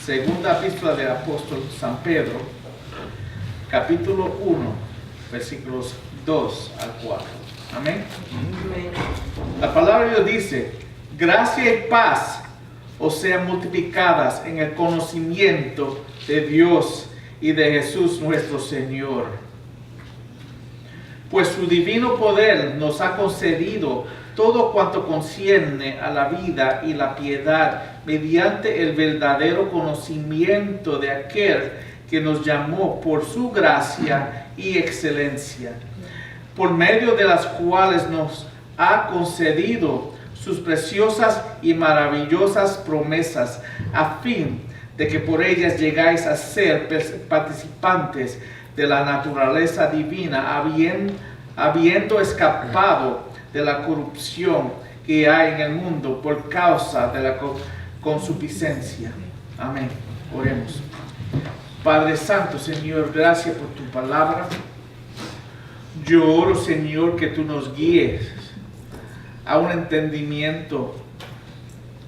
Segunda epístola del apóstol San Pedro, capítulo 1, versículos 2 al 4. Amén. Amén. La palabra de Dios dice: gracia y paz os sean multiplicadas en el conocimiento de Dios y de Jesús nuestro Señor. Pues su divino poder nos ha concedido todo cuanto concierne a la vida y la piedad, mediante el verdadero conocimiento de aquel que nos llamó por su gracia y excelencia, por medio de las cuales nos ha concedido sus preciosas y maravillosas promesas, a fin de que por ellas llegáis a ser participantes de la naturaleza divina, habiendo escapado de la corrupción que hay en el mundo por causa de la concupiscencia. Amén. Oremos. Padre Santo, Señor, gracias por tu palabra. Yo oro, Señor, que tú nos guíes a un entendimiento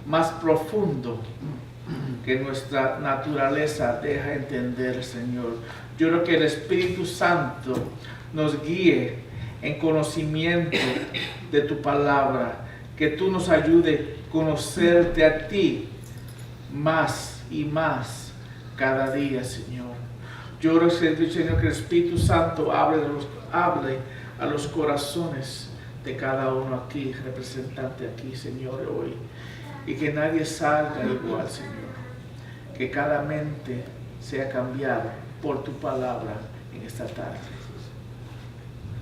más profundo que nuestra naturaleza deja entender, Señor. Yo oro que el Espíritu Santo nos guíe en conocimiento de tu palabra, que tú nos ayude a conocerte a ti más y más cada día, Señor. Yo oro, Señor, que el Espíritu Santo hable a los corazones de cada uno aquí, representante aquí, Señor, hoy, y que nadie salga igual, Señor, que cada mente sea cambiada por tu palabra en esta tarde.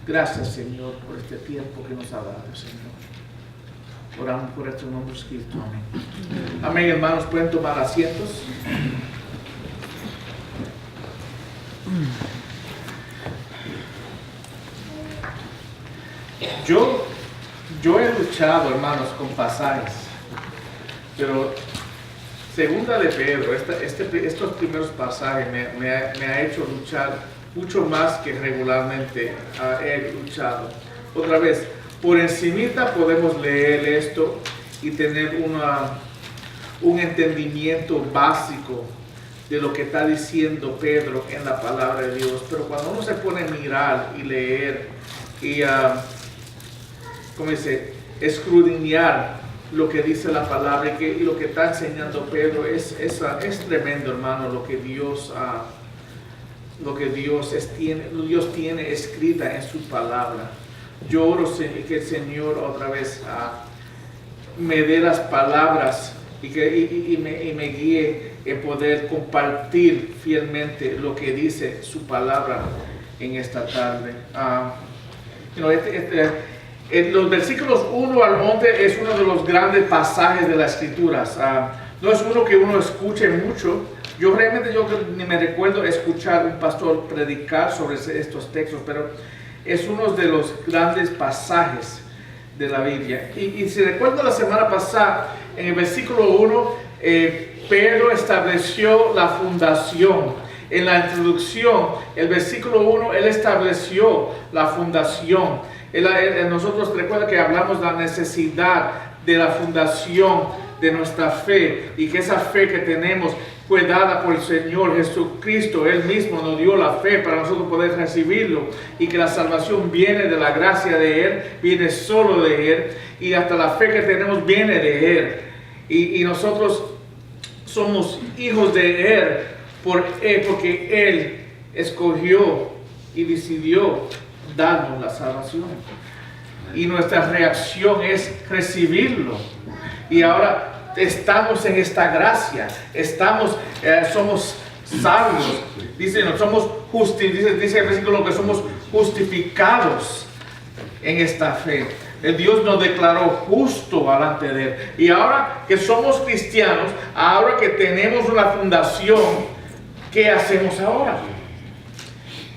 Gracias, Señor, por este tiempo que nos ha dado, Señor. Oramos por este nombre escrito. Amén. Amén, hermanos. Pueden tomar asientos. Yo he luchado, hermanos, con pasajes, pero segunda de Pedro, estos primeros pasajes me ha hecho luchar mucho más que regularmente he luchado. Otra vez, por encimita podemos leer esto y tener un entendimiento básico de lo que está diciendo Pedro en la palabra de Dios. Pero cuando uno se pone a mirar y leer y escudriñar lo que dice la palabra y lo que está enseñando Pedro, es tremendo, hermano, lo que Dios tiene escrita en su palabra. Yo oro que el Señor otra vez me dé las palabras y me guíe en poder compartir fielmente lo que dice su palabra en esta tarde. Los versículos 1 al 11 es uno de los grandes pasajes de las Escrituras. No es uno que uno escuche mucho. Yo ni me recuerdo escuchar un pastor predicar sobre estos textos, pero es uno de los grandes pasajes de la Biblia. Y si recuerdo la semana pasada, en el versículo 1, Pedro estableció la fundación. En la introducción, el versículo 1, él estableció la fundación. Nosotros recuerda que hablamos de la necesidad de la fundación de nuestra fe, y que esa fe que tenemos fue dada por el Señor Jesucristo. Él mismo nos dio la fe para nosotros poder recibirlo, y que la salvación viene de la gracia de Él, viene solo de Él, y hasta la fe que tenemos viene de Él, y nosotros somos hijos de Él porque Él escogió y decidió darnos la salvación, y nuestra reacción es recibirlo. Y ahora estamos en esta gracia, somos salvos. Dice el versículo que somos justificados en esta fe. El Dios nos declaró justo delante de Él. Y ahora que somos cristianos, ahora que tenemos una fundación, ¿qué hacemos ahora?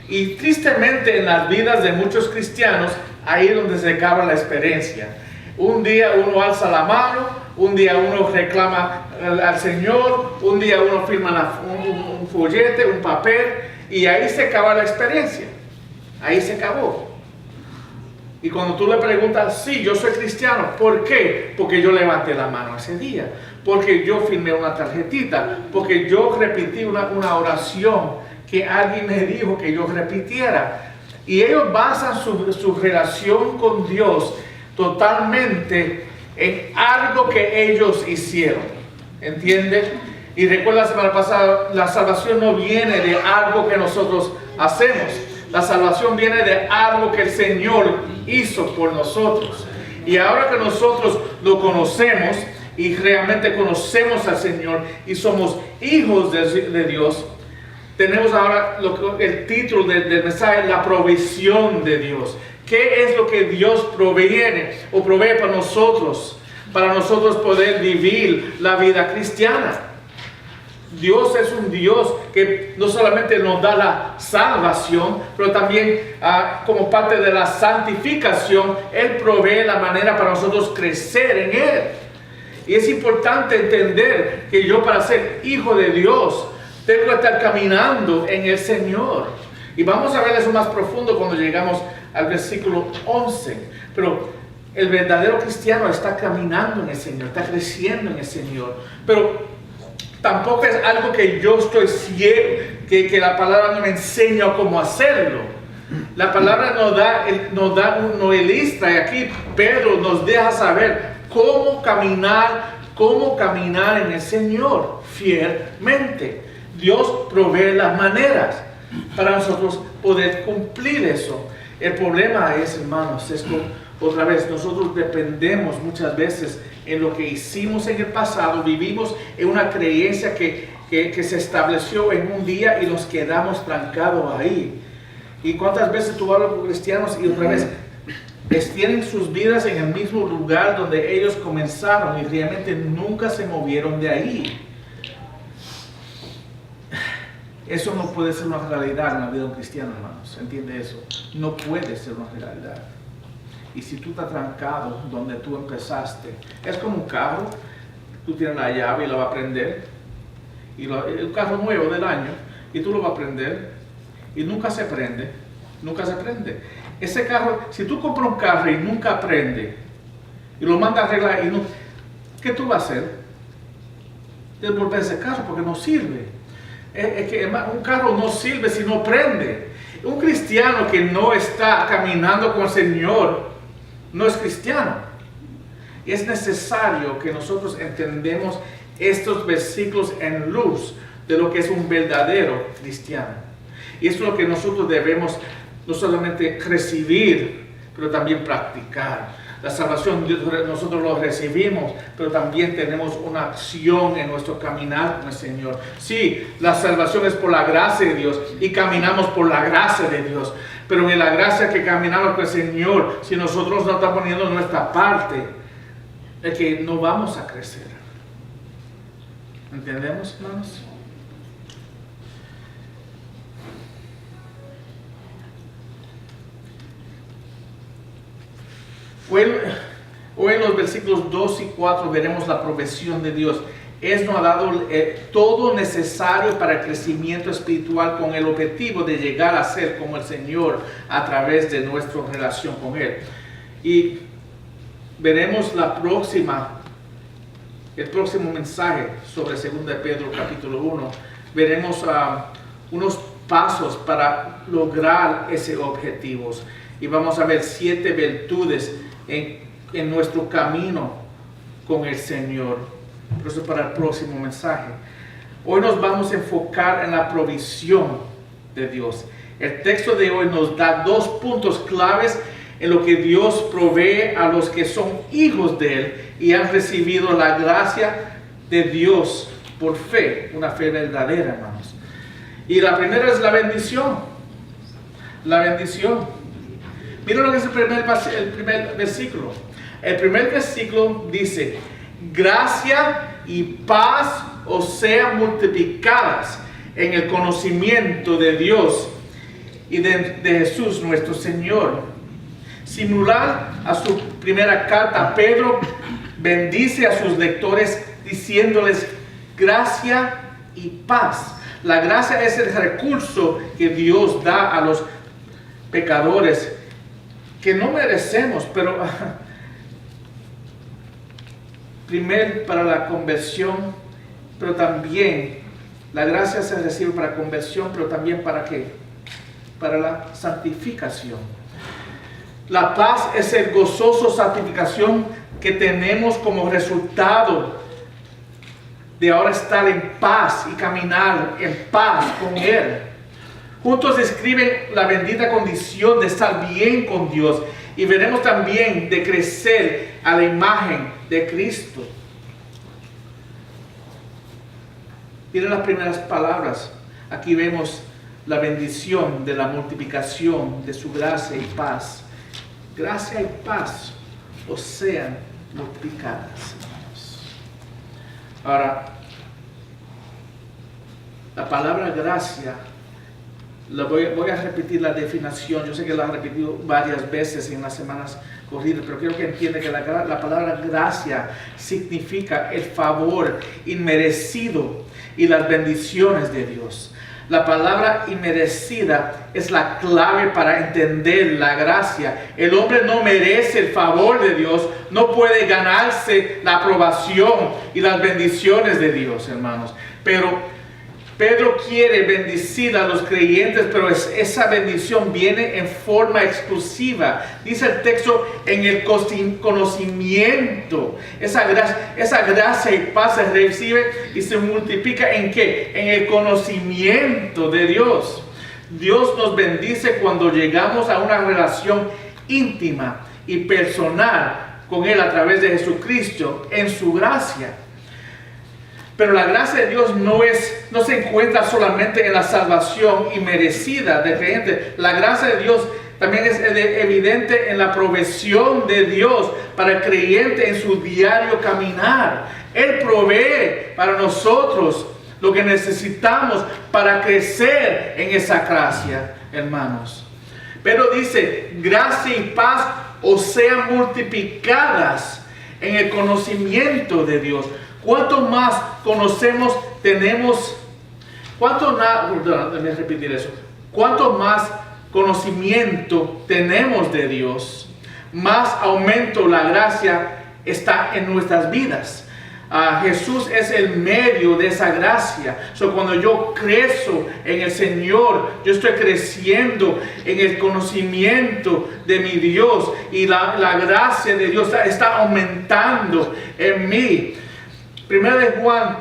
Y tristemente en las vidas de muchos cristianos, ahí es donde se acaba la experiencia. Un día uno alza la mano, un día uno reclama al Señor, un día uno firma un follete, un papel, y ahí se acaba la experiencia. Ahí se acabó. Y cuando tú le preguntas, sí, yo soy cristiano, ¿por qué? Porque yo levanté la mano ese día, porque yo firmé una tarjetita, porque yo repetí una oración que alguien me dijo que yo repitiera. Y ellos basan su relación con Dios totalmente en algo que ellos hicieron. ¿Entiendes? Y recuerda la semana pasada, la salvación no viene de algo que nosotros hacemos. La salvación viene de algo que el Señor hizo por nosotros. Y ahora que nosotros lo conocemos y realmente conocemos al Señor y somos hijos de Dios, tenemos ahora el título del mensaje, la provisión de Dios. ¿Qué es lo que Dios provee para nosotros poder vivir la vida cristiana? Dios es un Dios que no solamente nos da la salvación, pero también como parte de la santificación, Él provee la manera para nosotros crecer en Él. Y es importante entender que yo, para ser hijo de Dios, tengo que estar caminando en el Señor. Y vamos a ver eso más profundo cuando llegamos al versículo 11. Pero el verdadero cristiano está caminando en el Señor, está creciendo en el Señor. Pero tampoco es algo que yo estoy ciego, que la palabra no me enseña cómo hacerlo. La palabra nos ilustra, y aquí Pedro nos deja saber cómo caminar en el Señor fielmente. Dios provee las maneras para nosotros poder cumplir eso. El problema es, hermanos, otra vez, nosotros dependemos muchas veces en lo que hicimos en el pasado. Vivimos en una creencia que se estableció en un día y nos quedamos trancados ahí. ¿Y cuántas veces tú hablas con cristianos y otra vez tienen sus vidas en el mismo lugar donde ellos comenzaron y realmente nunca se movieron de ahí? Eso no puede ser una realidad en la vida de un cristiano, hermanos. ¿Entiende eso? No puede ser una realidad. Y si tú estás trancado donde tú empezaste, es como un carro. Tú tienes la llave y la vas a prender. Y un carro nuevo del año, y tú lo vas a prender. Y nunca se prende. Nunca se prende. Ese carro, si tú compras un carro y nunca prende, y lo mandas a arreglar, ¿qué tú vas a hacer? Devolver ese carro porque no sirve. Es que un carro no sirve si no prende. Un cristiano que no está caminando con el Señor no es cristiano. Y es necesario que nosotros entendamos estos versículos en luz de lo que es un verdadero cristiano. Y esto es lo que nosotros debemos no solamente recibir, pero también practicar. La salvación nosotros lo recibimos, pero también tenemos una acción en nuestro caminar con el Señor. Sí, la salvación es por la gracia de Dios y caminamos por la gracia de Dios. Pero en la gracia que caminamos con el Señor, si nosotros no estamos poniendo nuestra parte, es que no vamos a crecer. ¿Entendemos, hermanos? Hoy en los versículos 2 y 4 veremos la provisión de Dios. Él nos ha dado todo necesario para el crecimiento espiritual con el objetivo de llegar a ser como el Señor a través de nuestra relación con Él. Y veremos el próximo mensaje sobre 2 de Pedro capítulo 1. Veremos unos pasos para lograr ese objetivo. Y vamos a ver 7 virtudes en nuestro camino con el Señor. Pero eso es para el próximo mensaje. Hoy nos vamos a enfocar en la provisión de Dios. El texto de hoy nos da 2 puntos claves en lo que Dios provee a los que son hijos de Él y han recibido la gracia de Dios por fe, una fe verdadera, hermanos. Y la primera es la bendición. La bendición. Mira lo que es el primer versículo. El primer versículo dice: gracia y paz os sean multiplicadas en el conocimiento de Dios y de Jesús nuestro Señor. Similar a su primera carta, Pedro bendice a sus lectores diciéndoles gracia y paz. La gracia es el recurso que Dios da a los pecadores que no merecemos, pero primero para la conversión, pero también la gracia se recibe para conversión, pero también para ¿qué? Para la santificación. La paz es el gozoso santificación que tenemos como resultado de ahora estar en paz y caminar en paz con Él. Juntos describen la bendita condición de estar bien con Dios y veremos también de crecer a la imagen de Cristo. Miren las primeras palabras. Aquí vemos la bendición de la multiplicación de su gracia y paz. Gracia y paz os sean multiplicadas. Ahora, la palabra gracia, voy a repetir la definición. Yo sé que la he repetido varias veces en las semanas corridas, pero quiero que entiendan que la palabra gracia significa el favor inmerecido y las bendiciones de Dios. La palabra inmerecida es la clave para entender la gracia. El hombre no merece el favor de Dios, no puede ganarse la aprobación y las bendiciones de Dios, hermanos. Pero Pedro quiere bendecir a los creyentes, pero esa bendición viene en forma exclusiva. Dice el texto, en el conocimiento. Esa gracia y paz se recibe y se multiplica ¿en qué? En el conocimiento de Dios. Dios nos bendice cuando llegamos a una relación íntima y personal con Él a través de Jesucristo en su gracia. Pero la gracia de Dios no se encuentra solamente en la salvación inmerecida del creyente. La gracia de Dios también es evidente en la provisión de Dios para el creyente en su diario caminar. Él provee para nosotros lo que necesitamos para crecer en esa gracia, hermanos. Pero dice, gracia y paz os sean multiplicadas en el conocimiento de Dios. Cuanto más conocemos, tenemos, cuanto más conocimiento tenemos de Dios, más aumento la gracia está en nuestras vidas. Jesús es el medio de esa gracia. Cuando yo crezco en el Señor, yo estoy creciendo en el conocimiento de mi Dios y la gracia de Dios está aumentando en mí. Primera de Juan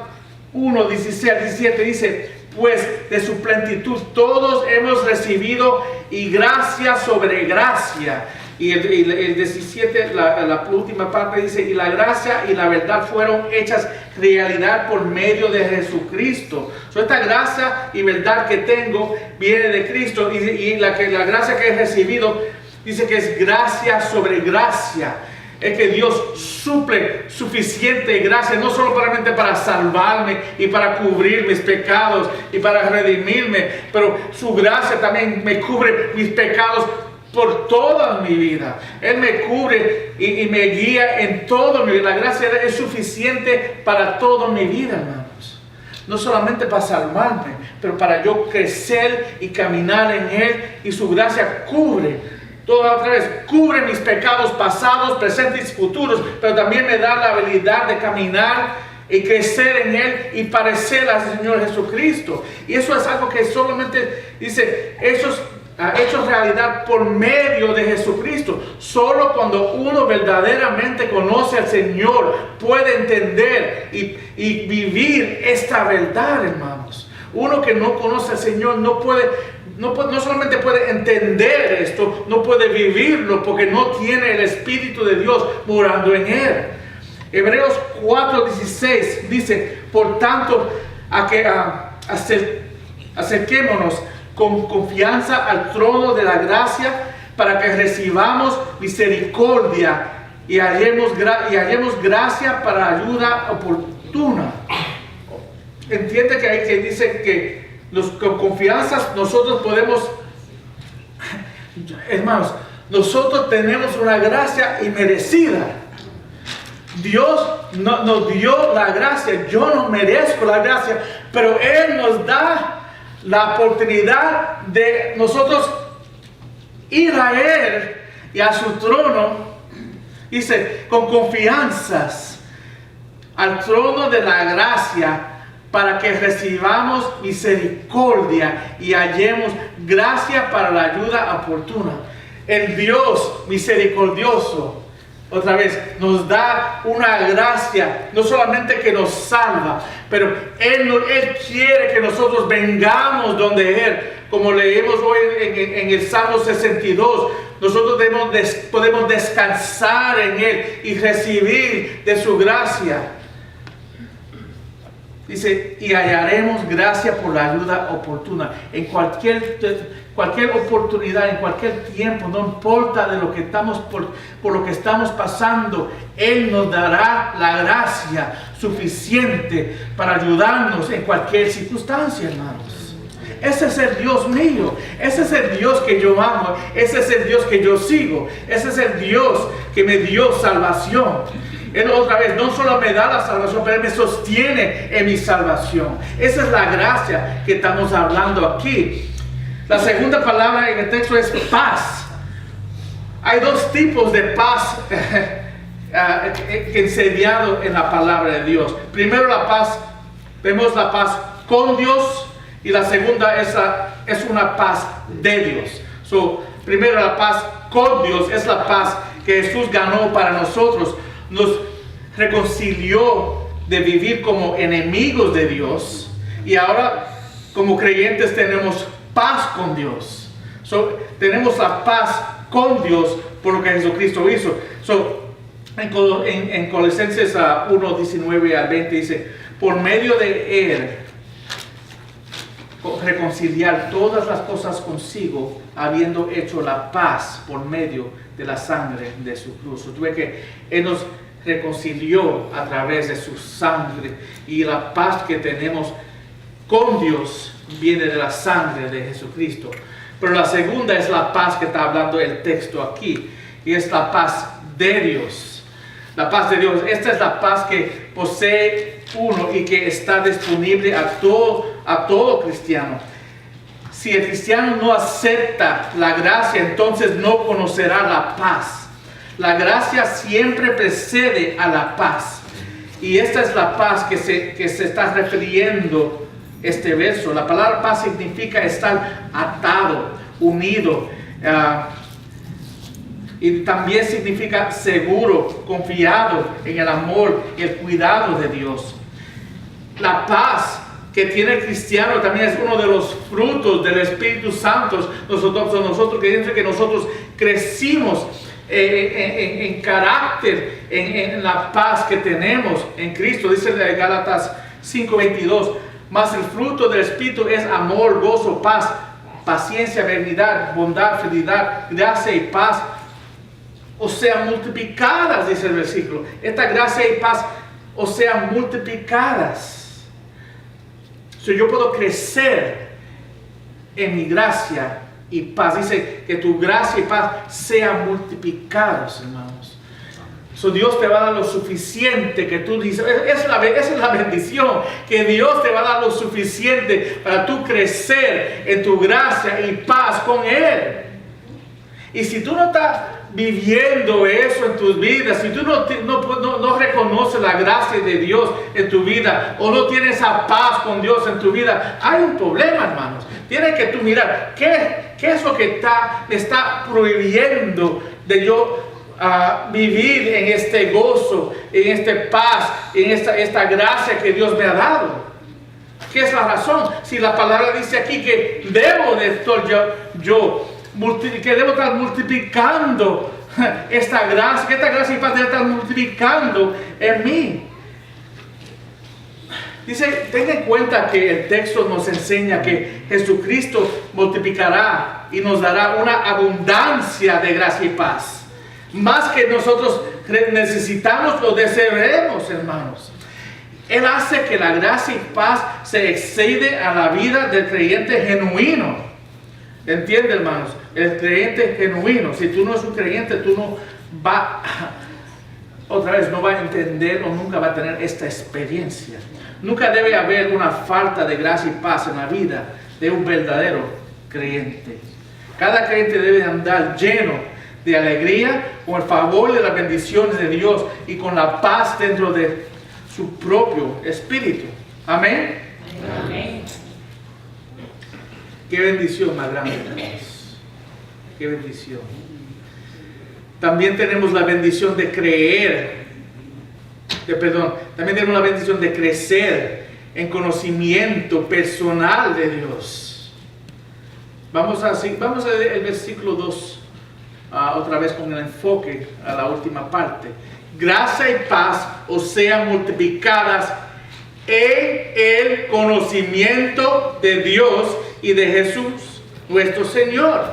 1, 16 al 17 dice, pues de su plenitud todos hemos recibido y gracia sobre gracia. Y el 17, la última parte dice, y la gracia y la verdad fueron hechas realidad por medio de Jesucristo. Esta gracia y verdad que tengo viene de Cristo y la gracia que he recibido dice que es gracia sobre gracia. Es que Dios suple suficiente gracia, no solamente para salvarme y para cubrir mis pecados y para redimirme, pero su gracia también me cubre mis pecados por toda mi vida. Él me cubre y me guía en toda mi vida. La gracia es suficiente para toda mi vida, hermanos. No solamente para salvarme, pero para yo crecer y caminar en Él, y su gracia cubre. Otra vez, cubre mis pecados pasados, presentes y futuros, pero también me da la habilidad de caminar y crecer en Él y parecer al Señor Jesucristo. Y eso es algo que solamente dice, eso es hecho realidad por medio de Jesucristo. Solo cuando uno verdaderamente conoce al Señor puede entender y vivir esta verdad, hermanos. Uno que no conoce al Señor no solamente puede entender esto, no puede vivirlo porque no tiene el Espíritu de Dios morando en él. Hebreos 4:16 dice, por tanto, acerquémonos con confianza al trono de la gracia para que recibamos misericordia y hallemos gracia para ayuda oportuna. Entiende que hay que dice que con confianza nosotros podemos, hermanos, nosotros tenemos una gracia inmerecida. Dios nos dio la gracia. Yo no merezco la gracia, pero Él nos da la oportunidad de nosotros ir a Él y a su trono, dice, con confianzas, al trono de la gracia, para que recibamos misericordia y hallemos gracia para la ayuda oportuna. El Dios misericordioso, otra vez, nos da una gracia, no solamente que nos salva, pero Él quiere que nosotros vengamos donde Él, como leemos hoy en el Salmo 62, nosotros podemos descansar en Él y recibir de su gracia. Dice, y hallaremos gracia por la ayuda oportuna. En cualquier oportunidad, en cualquier tiempo, no importa de lo que estamos por lo que estamos pasando, Él nos dará la gracia suficiente para ayudarnos en cualquier circunstancia, hermanos. Ese es el Dios mío, ese es el Dios que yo amo, ese es el Dios que yo sigo, ese es el Dios que me dio salvación. Él otra vez no solo me da la salvación, pero Él me sostiene en mi salvación. Esa es la gracia que estamos hablando aquí. La segunda palabra en el texto es paz. Hay dos tipos de paz enseñado en la palabra de Dios. Primero la paz, vemos la paz con Dios, y la segunda es una paz de Dios. Primero la paz con Dios es la paz que Jesús ganó para nosotros. Nos reconcilió de vivir como enemigos de Dios, y ahora como creyentes tenemos paz con Dios. Tenemos la paz con Dios por lo que Jesucristo hizo. En Colosenses 1, 19 al 20 dice, por medio de Él reconciliar todas las cosas consigo, habiendo hecho la paz por medio de la sangre de su cruz. Tuve que Él nos reconcilió a través de su sangre, y la paz que tenemos con Dios viene de la sangre de Jesucristo. Pero la segunda es la paz que está hablando el texto aquí, y es la paz de Dios. La paz de Dios, esta es la paz que posee uno y que está disponible a todo cristiano. Si el cristiano no acepta la gracia, entonces no conocerá la paz. La gracia siempre precede a la paz. Y esta es la paz que se está refiriendo este verso. La palabra paz significa estar atado, unido. Y también significa seguro, confiado en el amor y el cuidado de Dios. La paz que tiene el cristiano también es uno de los frutos del Espíritu Santo. Nosotros que nosotros crecimos en carácter, en la paz que tenemos en Cristo. Dice en Gálatas 5:22, mas el fruto del Espíritu es amor, gozo, paz, paciencia, benignidad, bondad, fidelidad, gracia y paz, o sea, multiplicadas, dice el versículo. Esta gracia y paz, o sea, multiplicadas. Yo puedo crecer en mi gracia y paz. Dice que tu gracia y paz sean multiplicados, hermanos. Dios te va a dar lo suficiente que tú dices. Esa es la bendición, que Dios te va a dar lo suficiente para tú crecer en tu gracia y paz con Él. Y si tú no estás viviendo eso en tus vidas, si tú no reconoces la gracia de Dios en tu vida, o no tienes esa paz con Dios en tu vida, hay un problema, hermanos. Tienes que tú mirar qué es lo que me está prohibiendo de yo vivir en este gozo, en esta paz, en esta gracia que Dios me ha dado. ¿Qué es la razón? Si la palabra dice aquí que debo de estar que debo estar multiplicando esta gracia, que esta gracia y paz debe estar multiplicando en mí. Dice, tenga en cuenta que el texto nos enseña que Jesucristo multiplicará y nos dará una abundancia de gracia y paz, más que nosotros necesitamos o deseemos, hermanos. Él hace que la gracia y paz se excede a la vida del creyente genuino. ¿Entiende, hermanos? El creyente genuino. Si tú no eres un creyente, tú no va a entender o nunca va a tener esta experiencia. Nunca debe haber una falta de gracia y paz en la vida de un verdadero creyente. Cada creyente debe andar lleno de alegría, con el favor de las bendiciones de Dios y con la paz dentro de su propio espíritu. Amén. Amén. Qué bendición más grande tenemos. Qué bendición. También tenemos la bendición de creer. También tenemos la bendición de crecer en conocimiento personal de Dios. Vamos a leer el versículo 2 otra vez con el enfoque a la última parte. Gracia y paz os sean multiplicadas en el conocimiento de Dios y de Jesús, nuestro Señor.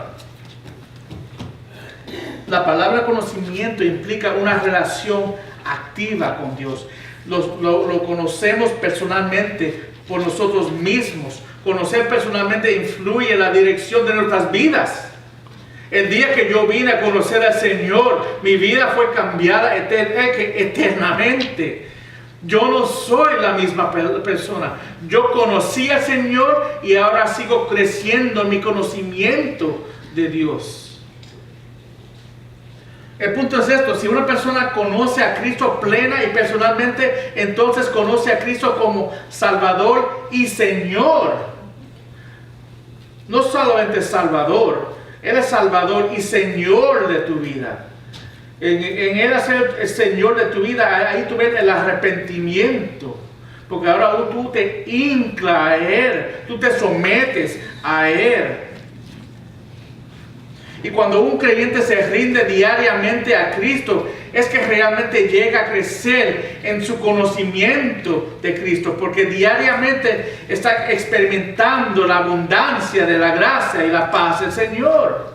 La palabra conocimiento implica una relación activa con Dios. Lo conocemos personalmente por nosotros mismos. Conocer personalmente influye en la dirección de nuestras vidas. El día que yo vine a conocer al Señor, mi vida fue cambiada eternamente. Yo no soy la misma persona. Yo conocí al Señor y ahora sigo creciendo en mi conocimiento de Dios. El punto es esto: si una persona conoce a Cristo plena y personalmente, entonces conoce a Cristo como Salvador y Señor. No solamente Salvador, Él es Salvador y Señor de tu vida. En Él ser el Señor de tu vida, ahí tú ves el arrepentimiento. Porque ahora tú te hinclas a Él, tú te sometes a Él. Y cuando un creyente se rinde diariamente a Cristo, es que realmente llega a crecer en su conocimiento de Cristo, porque diariamente está experimentando la abundancia de la gracia y la paz del Señor.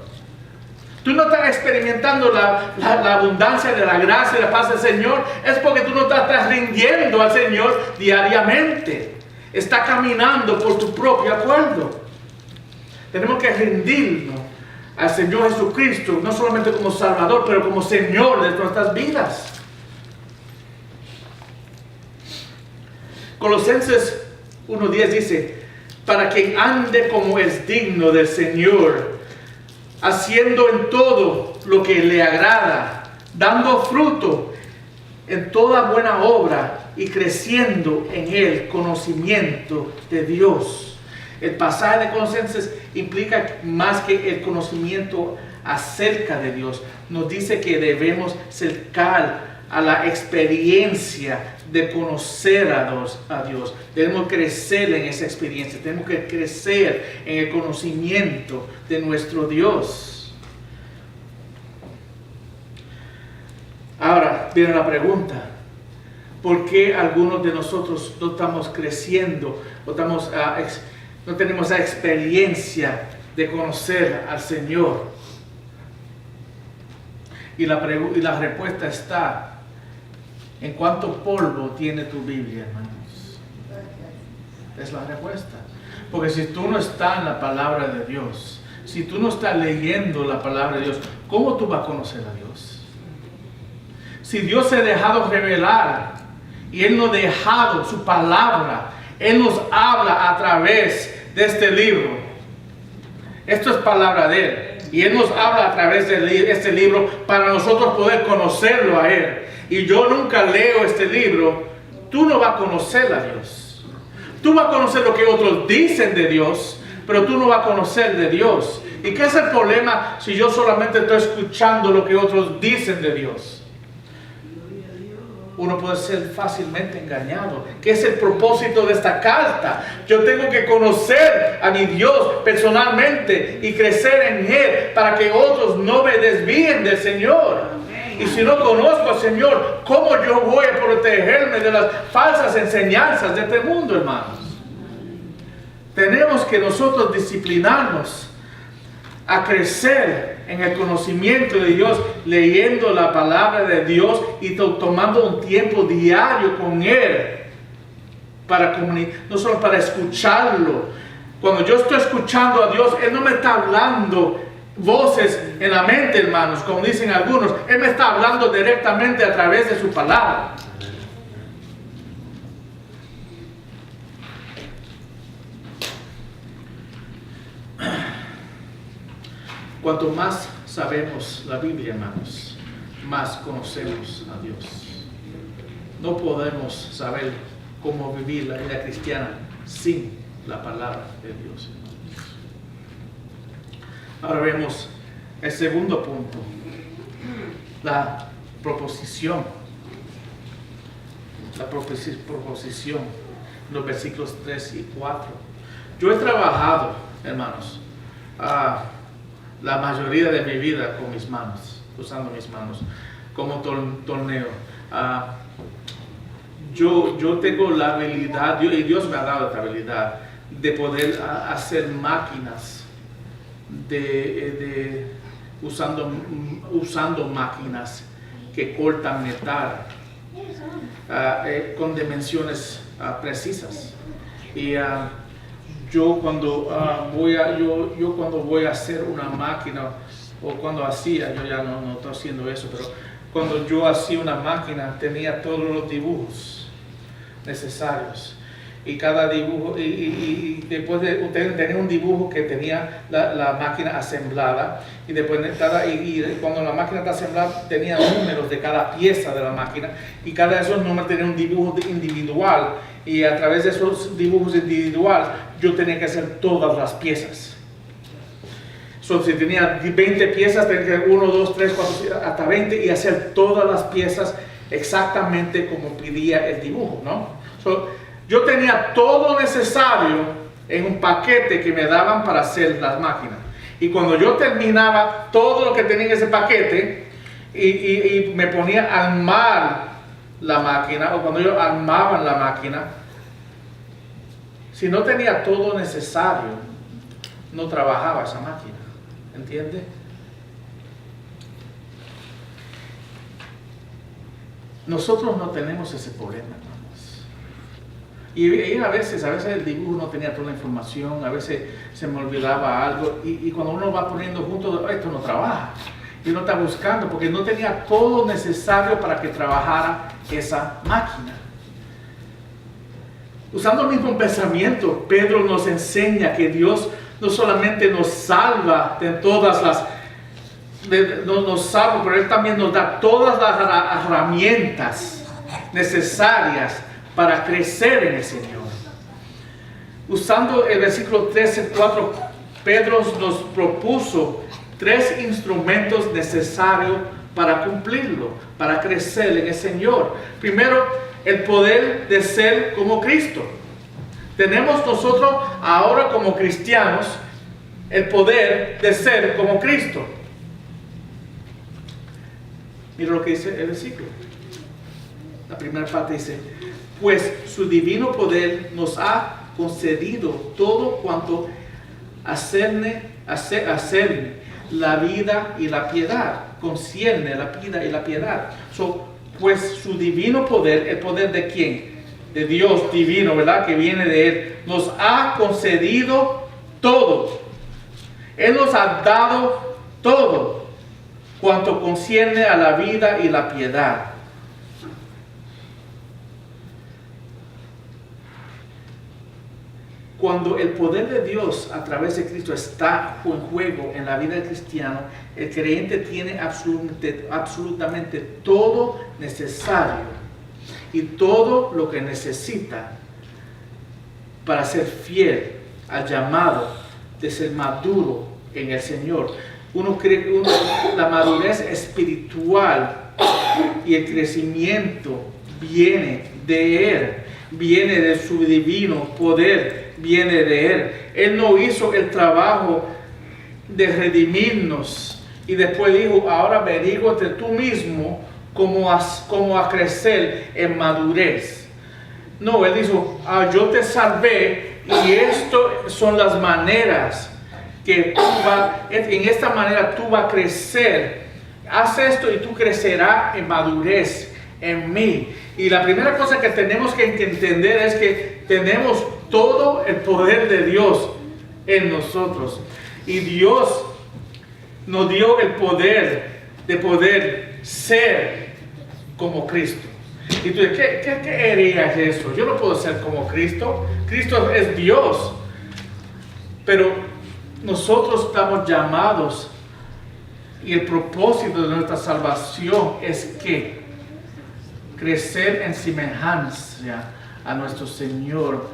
Tú no estás experimentando la abundancia de la gracia y la paz del Señor, es porque tú no te estás rindiendo al Señor diariamente. Estás caminando por tu propio acuerdo. Tenemos que rendirnos al Señor Jesucristo, no solamente como Salvador, pero como Señor de nuestras vidas. Colosenses 1:10 dice: para quien ande como es digno del Señor, haciendo en todo lo que le agrada, dando fruto en toda buena obra y creciendo en el conocimiento de Dios. El pasaje de Colosenses implica más que el conocimiento acerca de Dios. Nos dice que debemos cercar a la experiencia de conocer a Dios. Debemos crecer en esa experiencia. Tenemos que crecer en el conocimiento de nuestro Dios. Ahora viene la pregunta: ¿por qué algunos de nosotros no estamos creciendo o no tenemos esa experiencia de conocer al Señor? Y la respuesta está: ¿en cuánto polvo tiene tu Biblia, hermanos? Es la respuesta. Porque si tú no estás en la palabra de Dios, si tú no estás leyendo la palabra de Dios, ¿cómo tú vas a conocer a Dios? Si Dios se ha dejado revelar y Él nos ha dejado su palabra, Él nos habla a través de este libro. Esto es palabra de Él. Y Él nos habla a través de este libro para nosotros poder conocerlo a Él. Y yo nunca leo este libro, tú no vas a conocer a Dios. Tú vas a conocer lo que otros dicen de Dios, pero tú no vas a conocer de Dios. ¿Y qué es el problema si yo solamente estoy escuchando lo que otros dicen de Dios? Uno puede ser fácilmente engañado. ¿Qué es el propósito de esta carta? Yo tengo que conocer a mi Dios personalmente y crecer en Él para que otros no me desvíen del Señor. Y si no conozco al Señor, ¿cómo yo voy a protegerme de las falsas enseñanzas de este mundo, hermanos? Tenemos que nosotros disciplinarnos a crecer en el conocimiento de Dios, leyendo la palabra de Dios y tomando un tiempo diario con Él, no solo para escucharlo. Cuando yo estoy escuchando a Dios, Él no me está hablando voces en la mente, hermanos, como dicen algunos. Él me está hablando directamente a través de su palabra. Cuanto más sabemos la Biblia, hermanos, más conocemos a Dios. No podemos saber cómo vivir la vida cristiana sin la palabra de Dios, hermanos. Ahora vemos el segundo punto, la proposición. La proposición, los versículos 3 y 4. Yo he trabajado, hermanos, la mayoría de mi vida con mis manos, usando mis manos, como torneo. Yo tengo la habilidad, y Dios me ha dado esta habilidad, de poder hacer máquinas, usando máquinas que cortan metal con dimensiones precisas. Y yo cuando voy a hacer una máquina, o cuando hacía, yo ya no estoy haciendo eso, pero cuando yo hacía una máquina tenía todos los dibujos necesarios. Y cada dibujo, y después de ustedes tener un dibujo que tenía la máquina asemblada, y después cuando la máquina está asemblada tenía números de cada pieza de la máquina, y cada de esos números tenía un dibujo individual, y a través de esos dibujos individuales yo tenía que hacer todas las piezas. Si tenía 20 piezas, tenía que 1, 2, 3, 4, hasta 20, y hacer todas las piezas exactamente como pedía el dibujo, ¿no? Yo tenía todo necesario en un paquete que me daban para hacer las máquinas. Y cuando yo terminaba todo lo que tenía en ese paquete y me ponía a armar la máquina, o cuando yo armaba la máquina, si no tenía todo necesario, no trabajaba esa máquina. ¿Entiende? Nosotros no tenemos ese problema, hermanos. Y a veces el dibujo no tenía toda la información, a veces se me olvidaba algo, y cuando uno va poniendo junto, esto no trabaja, y uno está buscando, porque no tenía todo necesario para que trabajara esa máquina. Usando el mismo pensamiento, Pedro nos enseña que Dios no solamente nos salva de todas las, nos salva, pero Él también nos da todas las herramientas necesarias para crecer en el Señor. Usando el versículo 13, 4, Pedro nos propuso 3 instrumentos necesarios para cumplirlo, para crecer en el Señor. Primero, el poder de ser como Cristo. Tenemos nosotros ahora como cristianos el poder de ser como Cristo. Mira lo que dice el versículo. La primera parte dice: pues su divino poder nos ha concedido todo cuanto hacerme la vida y la piedad. Concierne la vida y la piedad. Pues su divino poder, ¿el poder de quién? De Dios divino, ¿verdad? Que viene de Él. Nos ha concedido todo. Él nos ha dado todo cuanto concierne a la vida y la piedad. Cuando el poder de Dios a través de Cristo está en juego en la vida del cristiano, el creyente tiene absolutamente todo necesario y todo lo que necesita para ser fiel al llamado de ser maduro en el Señor. Uno cree que la madurez espiritual y el crecimiento viene de Él, viene de su divino poder, viene de Él. Él no hizo el trabajo de redimirnos y después dijo: ahora averíguate tú mismo cómo a crecer en madurez. No, Él dijo: yo te salvé y esto son las maneras que en esta manera tú vas a crecer. Haz esto y tú crecerás en madurez en mí. Y la primera cosa que tenemos que entender es que tenemos todo el poder de Dios en nosotros. Y Dios nos dio el poder de poder ser como Cristo. Y tú dices: ¿qué haría eso? Yo no puedo ser como Cristo. Cristo es Dios. Pero nosotros estamos llamados Y el propósito de nuestra salvación es que crecer en semejanza a nuestro Señor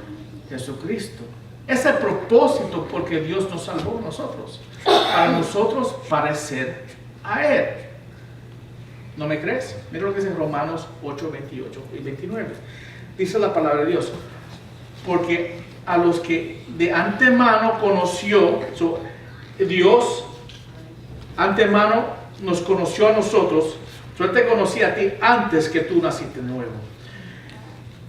Jesucristo. Es el propósito porque Dios nos salvó a nosotros. Para nosotros parecer a Él. ¿No me crees? Mira lo que dice en Romanos 8, 28 y 29. Dice la palabra de Dios. Porque a los que de antemano conoció, Dios antemano nos conoció a nosotros. Yo te conocí a ti antes que tú naciste nuevo.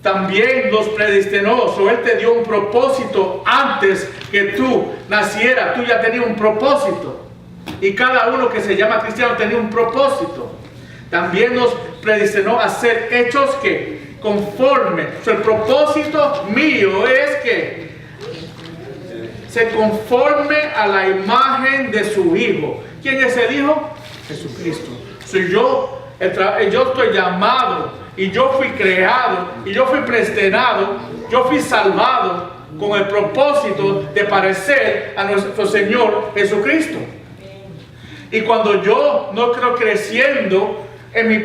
También los predestinó. Él te dio un propósito antes que tú nacieras. Tú ya tenías un propósito. Y cada uno que se llama cristiano tenía un propósito. También nos predestinó a ser hechos que conforme. El propósito mío es que se conforme a la imagen de su Hijo. ¿Quién es el Hijo? Jesucristo. Yo estoy llamado y yo fui creado y yo fui predestinado, yo fui salvado con el propósito de parecer a nuestro Señor Jesucristo. Y cuando yo no creo creciendo en mi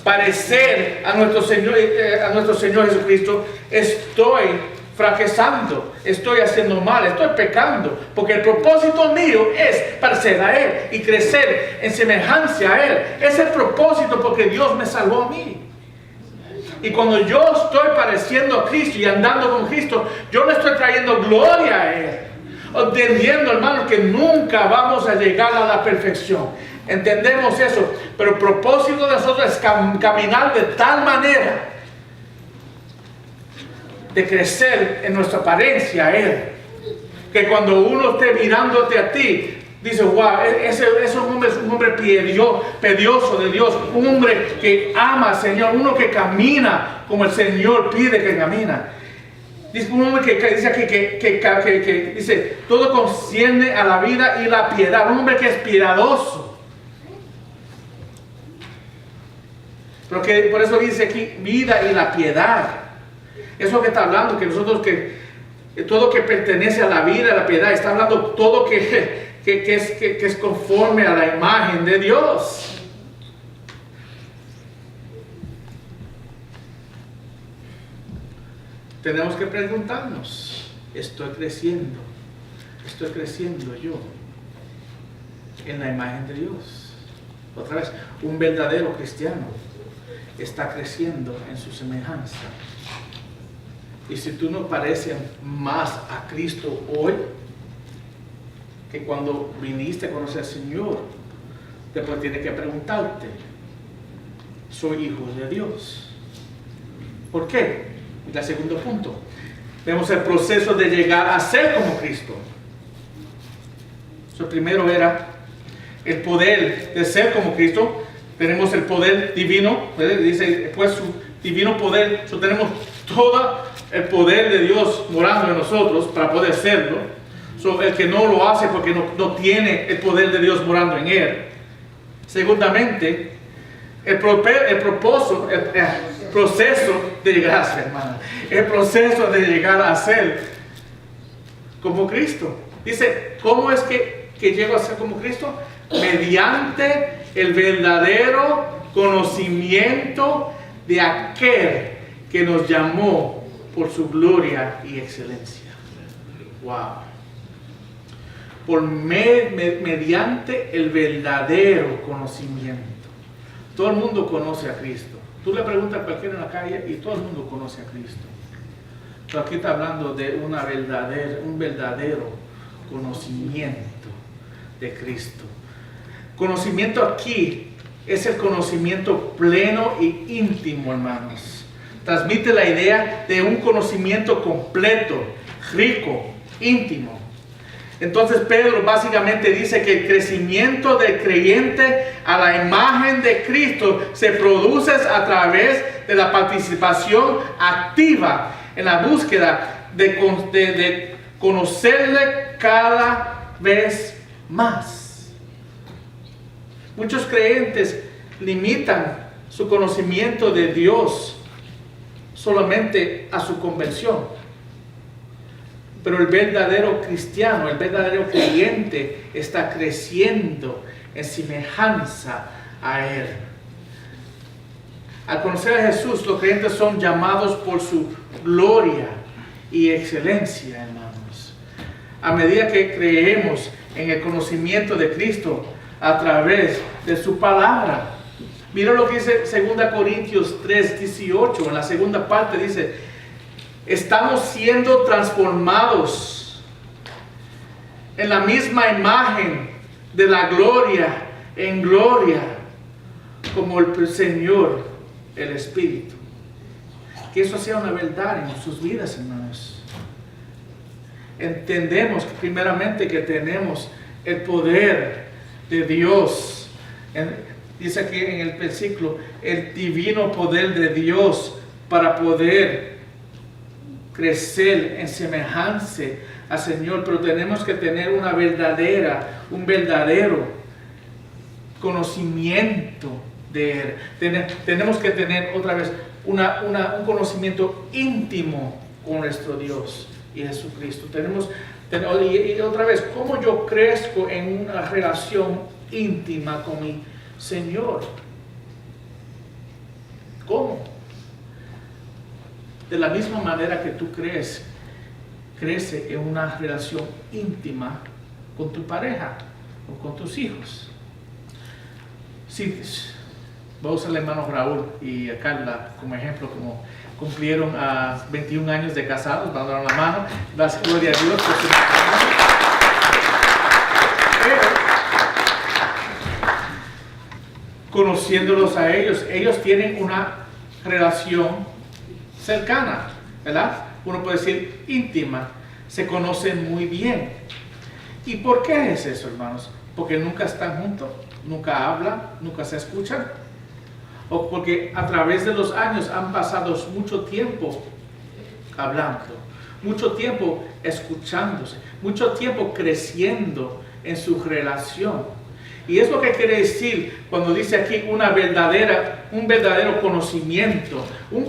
parecer a nuestro Señor Jesucristo, estoy fracasando, estoy haciendo mal, estoy pecando, porque el propósito mío es parecer a Él y crecer en semejanza a Él. Es el propósito porque Dios me salvó a mí. Y cuando yo estoy pareciendo a Cristo y andando con Cristo, yo le estoy trayendo gloria a Él. Entendiendo, hermanos, que nunca vamos a llegar a la perfección. Entendemos eso, pero el propósito de nosotros es caminar de tal manera de crecer en nuestra apariencia a Él, que cuando uno esté mirándote a ti, dice, wow, ese es un hombre piadoso de Dios, un hombre que ama al Señor, uno que camina como el Señor pide que camina. Dice un hombre que dice aquí que dice, todo concierne a la vida y la piedad, un hombre que es piadoso. Porque por eso dice aquí, vida y la piedad. Eso que está hablando, que nosotros, que todo que pertenece a la vida, a la piedad, está hablando todo que es conforme a la imagen de Dios. Tenemos que preguntarnos, ¿estoy creciendo yo en la imagen de Dios? Otra vez, un verdadero cristiano está creciendo en su semejanza. Y si tú no pareces más a Cristo hoy que cuando viniste a conocer al Señor, después tienes que preguntarte, ¿soy hijo de Dios? ¿Por qué? Y el segundo punto, vemos el proceso de llegar a ser como Cristo. El primero era el poder de ser como Cristo. Tenemos el poder divino, ¿verdad? Dice, pues su divino poder, tenemos todo el poder de Dios morando en nosotros para poder hacerlo. El que no lo hace porque no tiene el poder de Dios morando en él. Segundamente, el proceso de llegar a ser, hermano. El proceso de llegar a ser como Cristo. Dice, ¿cómo es que llego a ser como Cristo? Mediante el verdadero conocimiento de aquel que nos llamó por su gloria y excelencia. Wow. Mediante el verdadero conocimiento. Todo el mundo conoce a Cristo. Tú le preguntas a cualquiera en la calle y todo el mundo conoce a Cristo. Pero aquí está hablando de un verdadero conocimiento de Cristo. Conocimiento aquí es el conocimiento pleno y íntimo, hermanos. Transmite la idea de un conocimiento completo, rico, íntimo. Entonces Pedro básicamente dice que el crecimiento del creyente a la imagen de Cristo se produce a través de la participación activa en la búsqueda de conocerle cada vez más. Muchos creyentes limitan su conocimiento de Dios solamente a su conversión. Pero el verdadero cristiano, el verdadero creyente está creciendo en semejanza a Él. Al conocer a Jesús, los creyentes son llamados por su gloria y excelencia, hermanos. A medida que creemos en el conocimiento de Cristo a través de su palabra. Mira lo que dice 2 Corintios 3:18. En la segunda parte dice: estamos siendo transformados en la misma imagen de la gloria en gloria, como el Señor, el Espíritu. Que eso sea una verdad en sus vidas, hermanos. Entendemos que primeramente que tenemos el poder de Dios. Dice aquí en el versículo, el divino poder de Dios para poder crecer en semejanza al Señor. Pero tenemos que tener un verdadero conocimiento de Él. Tenemos que tener otra vez un conocimiento íntimo con nuestro Dios y Jesucristo. Y otra vez, ¿cómo yo crezco en una relación íntima con mi Señor? ¿Cómo? De la misma manera que tú crece en una relación íntima con tu pareja o con tus hijos. Sí, vamos al hermano Raúl y a Carla como ejemplo, como cumplieron a 21 años de casados, vamos a dar la mano, gracias, gloria a Dios por su matrimonio. Conociéndolos a ellos tienen una relación cercana, ¿verdad? Uno puede decir íntima, se conocen muy bien. ¿Y por qué es eso, hermanos? Porque nunca están juntos, nunca hablan, nunca se escuchan. O porque a través de los años han pasado mucho tiempo hablando, mucho tiempo escuchándose, mucho tiempo creciendo en su relación. Y es lo que quiere decir cuando dice aquí un verdadero conocimiento. Un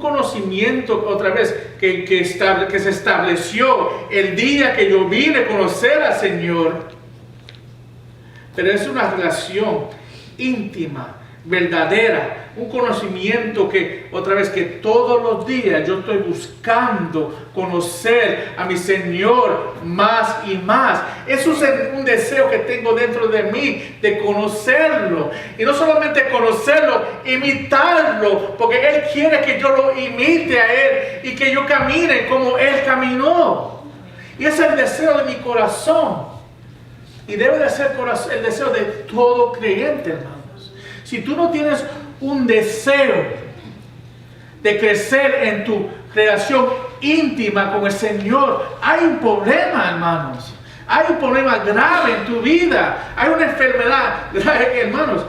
conocimiento, otra vez, que se estableció el día que yo vine a conocer al Señor. Pero es una relación íntima, verdadera, un conocimiento que, otra vez, que todos los días yo estoy buscando conocer a mi Señor más y más. Eso es un deseo que tengo dentro de mí, de conocerlo. Y no solamente conocerlo, imitarlo, porque Él quiere que yo lo imite a Él y que yo camine como Él caminó. Y ese es el deseo de mi corazón. Y debe de ser el deseo de todo creyente, hermano. Si tú no tienes un deseo de crecer en tu relación íntima con el Señor, hay un problema, hermanos. Hay un problema grave en tu vida. Hay una enfermedad grave, hermanos.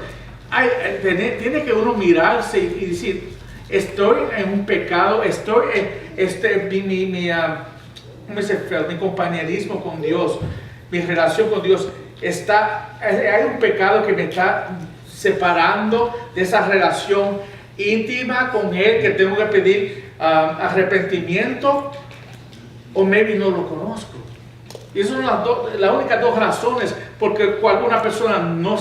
Tiene que uno mirarse y decir, estoy en un pecado, mi compañerismo con Dios, mi relación con Dios, hay un pecado que me está separando de esa relación íntima con Él, que tengo que pedir arrepentimiento, o maybe no lo conozco. Y esas son las únicas dos razones porque una persona no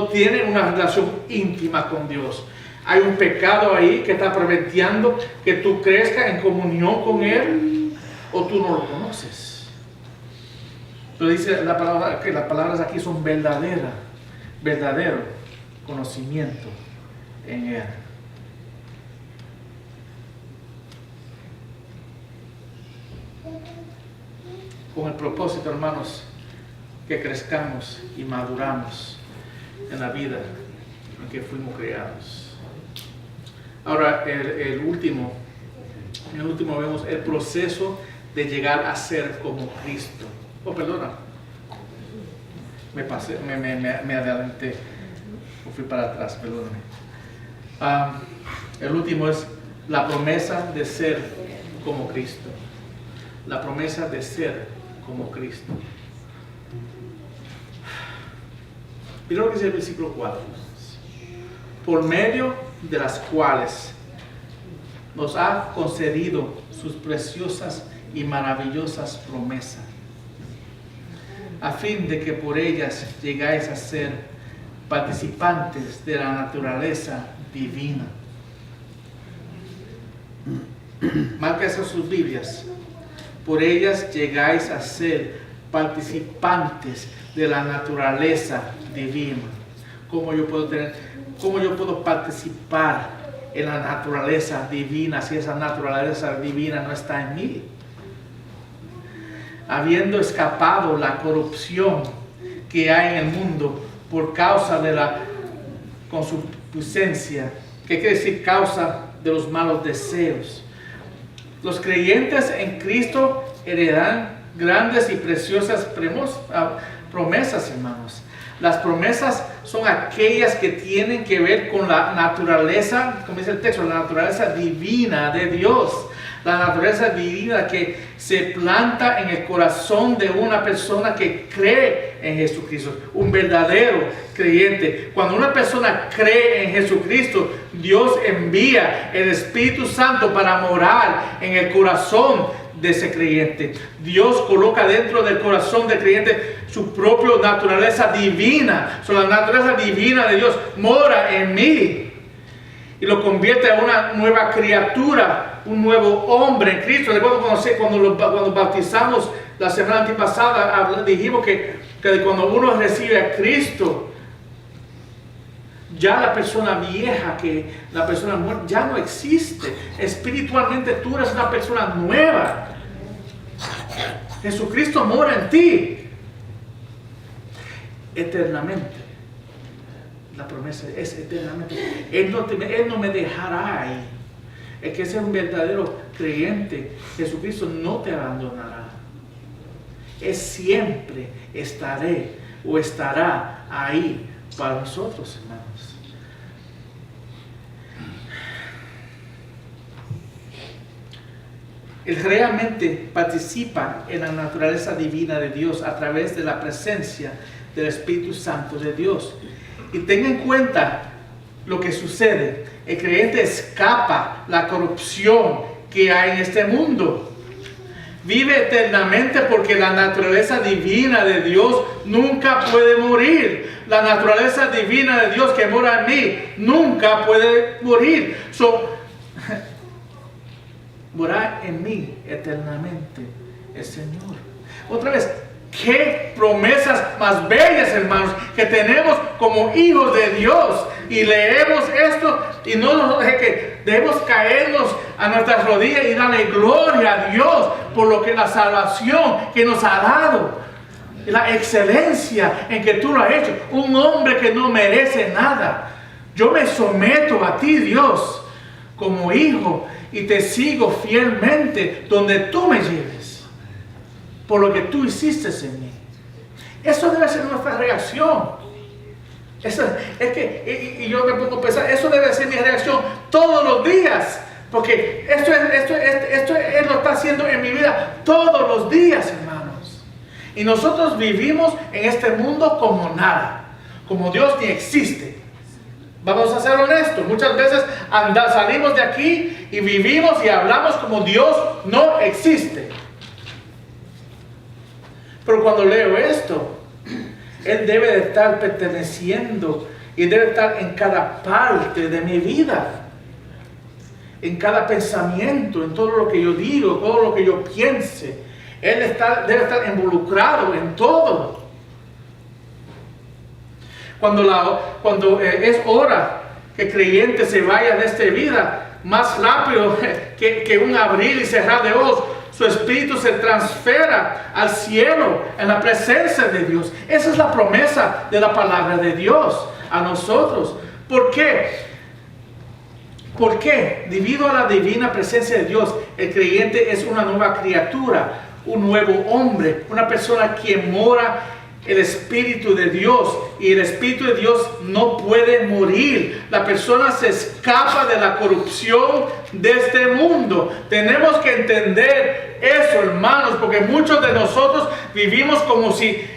tiene una relación íntima con Dios. Hay un pecado ahí que está preveniendo que tú crezcas en comunión con Él, o tú no lo conoces. Pero dice la palabra que las palabras aquí son verdadero conocimiento en Él. Con el propósito, hermanos, que crezcamos y maduramos en la vida en que fuimos creados. Ahora, el último vemos el proceso de llegar a ser como Cristo. Oh, perdona. Me pasé, me adelanté. O fui para atrás, perdóname. El último es la promesa de ser como Cristo. La promesa de ser como Cristo. Mira lo que dice el versículo 4. Por medio de las cuales nos ha concedido sus preciosas y maravillosas promesas, a fin de que por ellas llegáis a ser participantes de la naturaleza divina. Marca eso en sus Biblias. Por ellas llegáis a ser participantes de la naturaleza divina. ¿Cómo yo puedo participar en la naturaleza divina si esa naturaleza divina no está en mí? Habiendo escapado la corrupción que hay en el mundo por causa de la concupiscencia, ¿qué quiere decir causa de los malos deseos? Los creyentes en Cristo heredarán grandes y preciosas promesas, hermanos. Las promesas son aquellas que tienen que ver con la naturaleza, como dice el texto, la naturaleza divina de Dios. La naturaleza divina que se planta en el corazón de una persona que cree en Jesucristo, un verdadero creyente. Cuando una persona cree en Jesucristo, Dios envía el Espíritu Santo para morar en el corazón de ese creyente. Dios coloca dentro del corazón del creyente su propia naturaleza divina. La naturaleza divina de Dios mora en mí y lo convierte en una nueva criatura, un nuevo hombre en Cristo. Recuerdo cuando bautizamos la semana antepasada, dijimos que cuando uno recibe a Cristo, ya la persona vieja, que la persona muerta, ya no existe. Espiritualmente tú eres una persona nueva. Jesucristo mora en ti eternamente. La promesa es eternamente. Él no me dejará ahí. El que sea un verdadero creyente, Jesucristo no te abandonará. Él siempre estará ahí para nosotros, hermanos. Él realmente participa en la naturaleza divina de Dios a través de la presencia del Espíritu Santo de Dios. Y tenga en cuenta lo que sucede. El creyente escapa la corrupción que hay en este mundo. Vive eternamente porque la naturaleza divina de Dios nunca puede morir. La naturaleza divina de Dios que mora en mí nunca puede morir. Morar en mí eternamente el Señor. Otra vez, qué promesas más bellas, hermanos, que tenemos como hijos de Dios. Y leemos esto y no nos deje que debemos caernos a nuestras rodillas y darle gloria a Dios por lo que la salvación que nos ha dado. La excelencia en que tú lo has hecho. Un hombre que no merece nada. Yo me someto a ti, Dios, como hijo, y te sigo fielmente donde tú me lleves, por lo que tú hiciste en mí. Eso debe ser nuestra reacción. Yo me pongo a pensar, eso debe ser mi reacción todos los días, porque esto Él lo está haciendo en mi vida todos los días, hermanos. Y nosotros vivimos en este mundo como nada, como Dios ni existe. Vamos a ser honestos, muchas veces salimos de aquí y vivimos y hablamos como Dios no existe. Pero cuando leo esto, Él debe de estar perteneciendo y debe estar en cada parte de mi vida, en cada pensamiento, en todo lo que yo digo, todo lo que yo piense. Él debe estar involucrado en todo. Cuando es hora que el creyente se vaya de esta vida, más rápido que un abrir y cerrar de ojos, su espíritu se transfiera al cielo en la presencia de Dios. Esa es la promesa de la palabra de Dios a nosotros. ¿Por qué? Porque debido a la divina presencia de Dios, el creyente es una nueva criatura, un nuevo hombre, una persona que mora el Espíritu de Dios, y el Espíritu de Dios no puede morir. La persona se escapa de la corrupción de este mundo. Tenemos que entender eso, hermanos, porque muchos de nosotros vivimos como si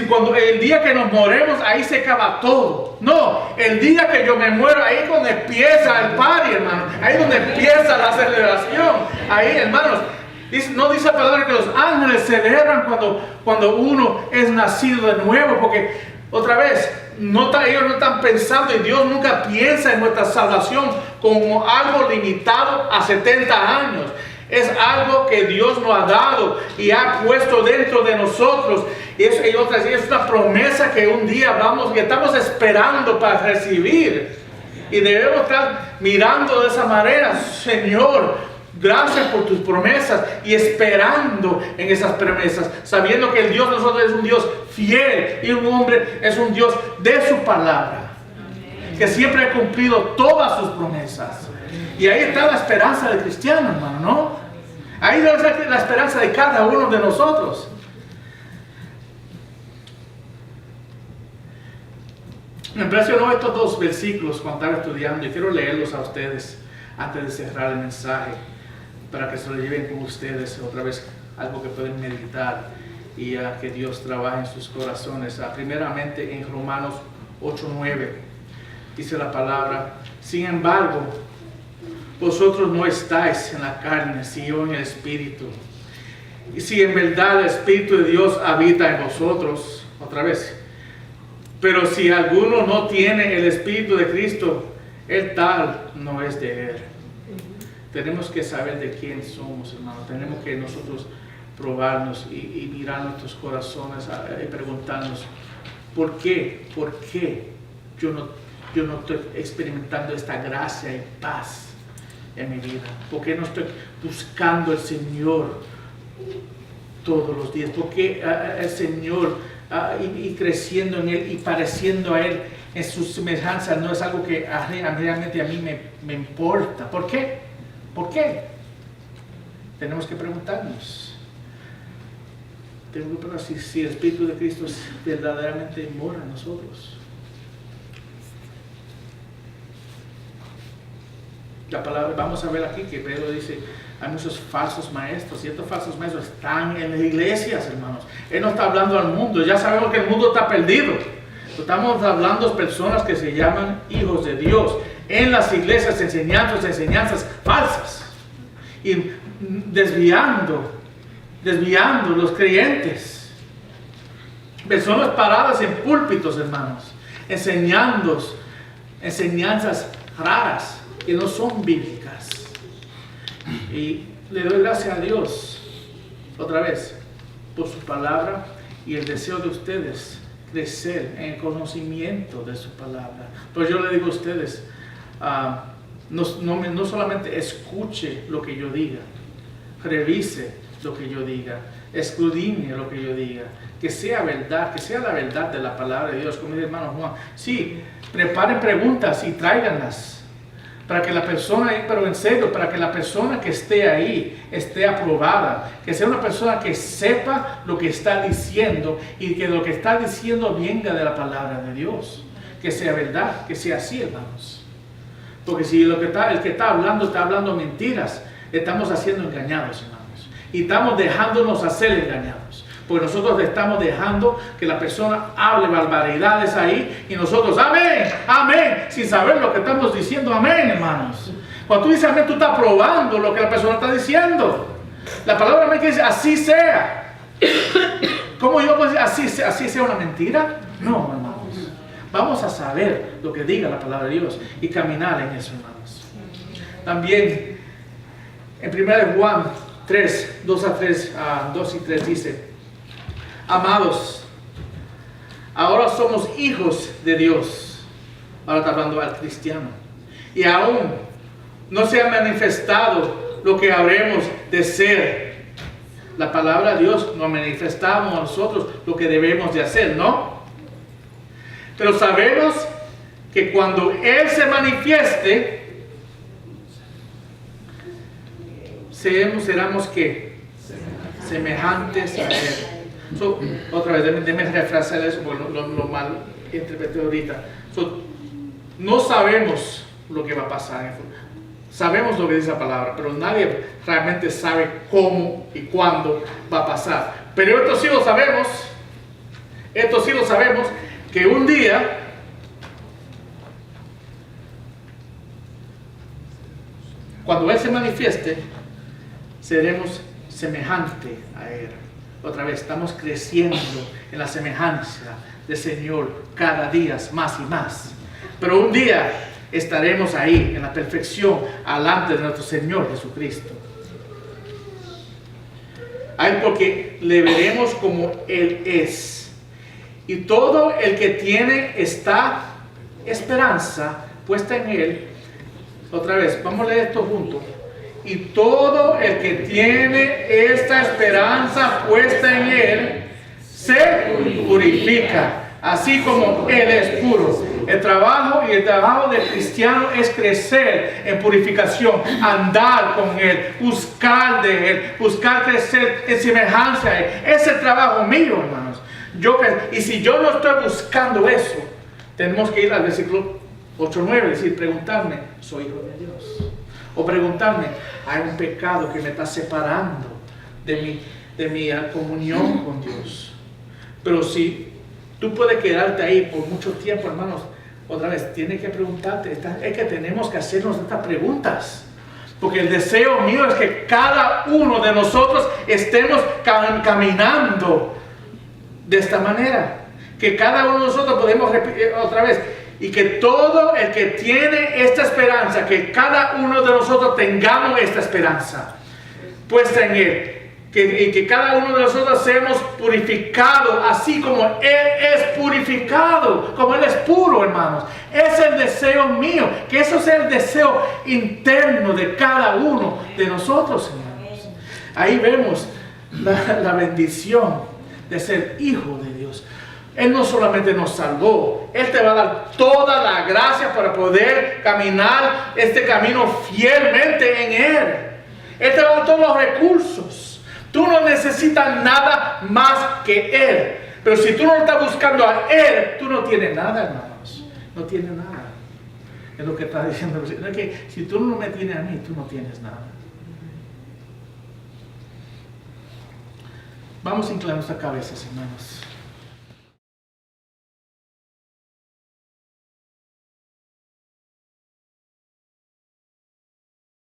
cuando el día que nos moremos, ahí se acaba todo. No, el día que yo me muero, ahí es donde empieza el party, hermano. Ahí es donde empieza la celebración. Ahí, hermanos, No dice la palabra que los ángeles celebran cuando uno es nacido de nuevo, porque otra vez, ellos no están pensando, y Dios nunca piensa en nuestra salvación como algo limitado a 70 años. Es algo que Dios nos ha dado y ha puesto dentro de nosotros. Y es una promesa que un día que estamos esperando para recibir. Y debemos estar mirando de esa manera, Señor, gracias por tus promesas, y esperando en esas promesas, sabiendo que el Dios de nosotros es un Dios fiel y un hombre es un Dios de su palabra, que siempre ha cumplido todas sus promesas. Y ahí está la esperanza del cristiano, hermano, ¿no? Ahí está la esperanza de cada uno de nosotros. Me impresionó estos dos versículos cuando estaba estudiando, y quiero leerlos a ustedes antes de cerrar el mensaje, para que se lo lleven con ustedes otra vez, algo que pueden meditar y que Dios trabaje en sus corazones. Primeramente en Romanos 8:9 dice la palabra: sin embargo, vosotros no estáis en la carne, sino en el Espíritu. Y si en verdad el Espíritu de Dios habita en vosotros, otra vez, pero si alguno no tiene el Espíritu de Cristo, el tal no es de Él. Tenemos que saber de quién somos, hermano. Tenemos que nosotros probarnos y mirar nuestros corazones y preguntarnos, ¿por qué yo no estoy experimentando esta gracia y paz en mi vida? ¿Por qué no estoy buscando al Señor todos los días? ¿Por qué el Señor y creciendo en Él y pareciendo a Él en su semejanza no es algo que realmente a mí me importa? ¿Por qué? ¿Por qué? Tenemos que preguntarnos. Tenemos que preguntar si el Espíritu de Cristo verdaderamente mora en nosotros. La palabra, vamos a ver aquí que Pedro dice, hay muchos falsos maestros, y estos falsos maestros están en las iglesias, hermanos. Él no está hablando al mundo, ya sabemos que el mundo está perdido. Estamos hablando de personas que se llaman hijos de Dios, en las iglesias enseñanzas falsas, y desviando los creyentes. Personas paradas en púlpitos, hermanos, enseñando enseñanzas raras que no son bíblicas. Y le doy gracias a Dios otra vez por su palabra y el deseo de ustedes crecer en el conocimiento de su palabra. Pues yo le digo a ustedes, no solamente escuche lo que yo diga, revise lo que yo diga, escudriñe lo que yo diga, que sea verdad, que sea la verdad de la palabra de Dios. Como dice el hermano Juan, sí, preparen preguntas y tráiganlas, para que la persona, pero en serio, para que la persona que esté ahí esté aprobada, que sea una persona que sepa lo que está diciendo y que lo que está diciendo venga de la palabra de Dios, que sea verdad, que sea así, hermanos. Porque si el que está hablando mentiras, estamos siendo engañados, hermanos, y estamos dejándonos hacer engañados. Porque nosotros estamos dejando que la persona hable barbaridades ahí y nosotros, amén, amén, sin saber lo que estamos diciendo, amén, hermanos. Cuando tú dices amén, tú estás probando lo que la persona está diciendo. La palabra amén que dice, así sea. ¿Cómo yo puedo decir, así sea una mentira? No, hermanos. Vamos a saber lo que diga la palabra de Dios y caminar en eso, hermanos. También, en 1 Juan 3, 2 y 3 dice, amados, ahora somos hijos de Dios. Ahora está hablando al cristiano. Y aún no se ha manifestado lo que habremos de ser. La palabra de Dios nos manifestamos a nosotros lo que debemos de hacer, ¿no? Pero sabemos que cuando Él se manifieste, seremos ¿qué? Semejantes a Él. Otra vez, déjenme refrasar eso porque lo mal interpreté ahorita. No sabemos lo que va a pasar en el futuro. Sabemos lo que dice la palabra, pero nadie realmente sabe cómo y cuándo va a pasar. Pero esto sí lo sabemos, que un día cuando Él se manifieste, seremos semejante a Él. Otra vez, estamos creciendo en la semejanza del Señor cada día más y más. Pero un día estaremos ahí en la perfección delante de nuestro Señor Jesucristo. Ahí porque le veremos como Él es. Y todo el que tiene esta esperanza puesta en Él. Otra vez, vamos a leer esto juntos. Y todo el que tiene esta esperanza puesta en Él se purifica, así como Él es puro. El trabajo del cristiano es crecer en purificación, andar con Él, buscar de Él, buscar crecer en semejanza a Él. Ese es el trabajo mío, hermanos. Y si yo no estoy buscando eso, tenemos que ir al versículo 8-9, decir, preguntarme, ¿soy hijo de Dios? O preguntarme, hay un pecado que me está separando de mi comunión con Dios. Pero si tú puedes quedarte ahí por mucho tiempo, hermanos, otra vez, tienes que preguntarte, es que tenemos que hacernos estas preguntas. Porque el deseo mío es que cada uno de nosotros estemos caminando de esta manera. Que cada uno de nosotros podemos repetir otra vez. Y que todo el que tiene esta esperanza, que cada uno de nosotros tengamos esta esperanza puesta en Él. Y que cada uno de nosotros seamos purificados, así como Él es purificado, como Él es puro, hermanos. Es el deseo mío, que eso sea el deseo interno de cada uno de nosotros, hermanos. Ahí vemos la bendición de ser hijo de Dios. Él no solamente nos salvó, Él te va a dar toda la gracia para poder caminar este camino fielmente en Él. Él te va a dar todos los recursos. Tú no necesitas nada más que Él. Pero si tú no estás buscando a Él, tú no tienes nada, hermanos. No tienes nada. Es lo que está diciendo. Es que si tú no me tienes a mí, tú no tienes nada. Vamos a inclinar nuestras cabezas, hermanos.